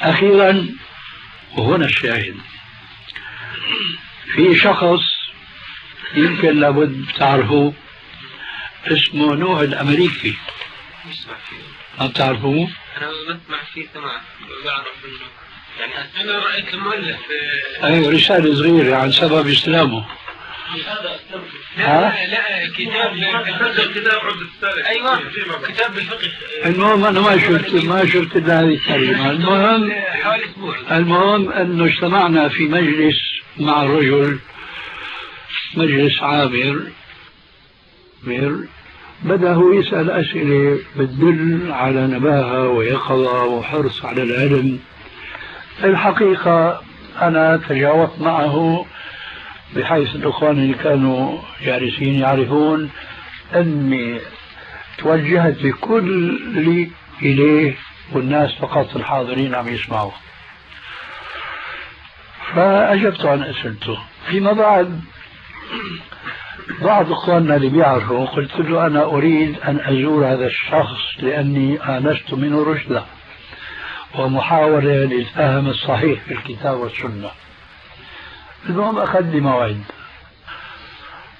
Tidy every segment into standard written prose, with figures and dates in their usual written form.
أخيرا، وهنا الشاهد، في شخص يمكن لابد تعرفوه اسمه نوح الأمريكي. ما بتعرفوه؟ أنا بسمع فيه سماع، بعرف منه يعني. أنا رأيت المؤلف أي رسالة صغيرة عن سبب إسلامه. لا كتاب كتاب عبد السالك. أيوة كتاب بالفقه. المهم أنا ما شفت إلا هذه الكلمة. المهم أنه اجتمعنا في مجلس مع الرجل، مجلس عامر. بدأ هو يسأل أسئلة بتدل على نباهة ويقظة وحرص على العلم. الحقيقة أنا تجاوبت معه بحيث الأخوان اللي كانوا جالسين يعرفون أني توجهت بكل إليه والناس فقط الحاضرين عم يسمعوا. فأجبت عن أسئلته. فيما بعد بعض إخواننا اللي بيعرفوا قلت له أنا أريد أن أزور هذا الشخص لأني آنست منه رشدا ومحاولة للفهم الصحيح في الكتاب والسنة. المهم أخذ لي موعد،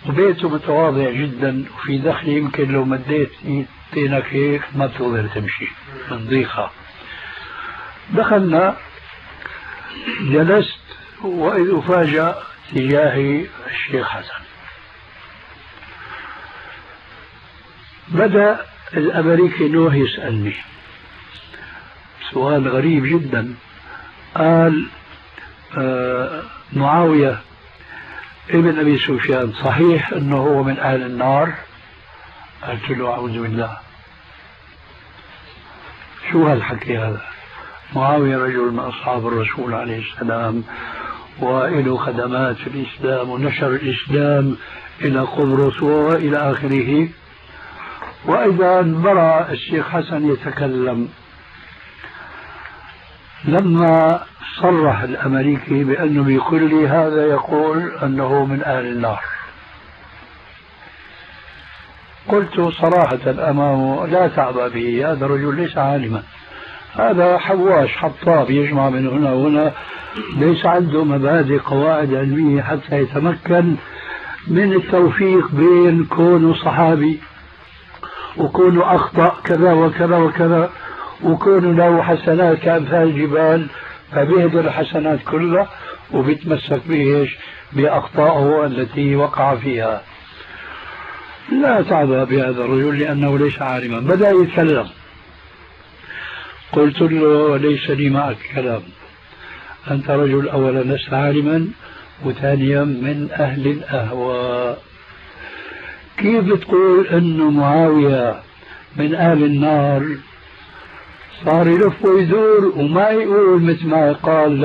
وبيته متواضع جدا وفي دخل يمكن لو مديت ايدينك هيك ما بتقدر تمشي من ضيقة. دخلنا، جلست، وإذ أفاجأ تجاهي الشيخ حسن. بدأ الأمريكي نوح يسألني سؤال غريب جدا. قال معاوية ابن أبي سفيان صحيح أنه هو من أهل النار؟ قلت له أعوذ بالله، شو هالحكي هذا؟ معاوية رجل من أصحاب الرسول عليه السلام وله خدمات في الإسلام ونشر الإسلام إلى قبرص وإلى آخره. وإذا برأ الشيخ حسن يتكلم لما صرح الأمريكي بأنه بيقول لي هذا يقول أنه من أهل النار. قلت صراحة أمامه لا تعبأ به، هذا رجل ليس عالما، هذا حواش حطاب يجمع من هنا وهنا، ليس عنده مبادئ قواعد علمية حتى يتمكن من التوفيق بين كونه صحابي وكونه أخطأ كذا وكذا وكذا وكونه له حسنات كأمثال الجبال فبيهدر الحسنات كلها وبيتمسك بإيش؟ بأخطائه التي وقع فيها. لا تعبأ بهذا الرجل لأنه ليس عالما. بدأ يتكلم، قلت له ليس لي معك كلام، أنت رجل أولا لست عالما وثانيا من أهل الأهواء. كيف بتقول أنه معاوية من أهل النار؟ صار يلف ويدور وما يقول مثل ما قال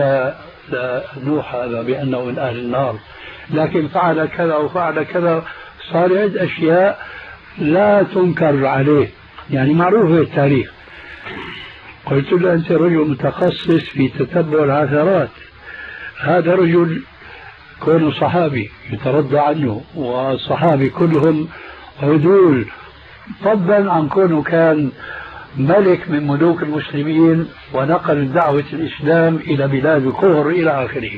لنوح هذا بأنه من أهل النار، لكن فعل كذا وفعل كذا، صار يعد أشياء لا تنكر عليه، يعني معروفة التاريخ. قلت له أنت رجل متخصص في تتبع العثرات، هذا رجل كونه صحابي يترضى عنه والصحابي كلهم عدول، فضلا عن كونه كان ملك من ملوك المسلمين ونقل دعوة الإسلام إلى بلاد الكفر إلى آخره.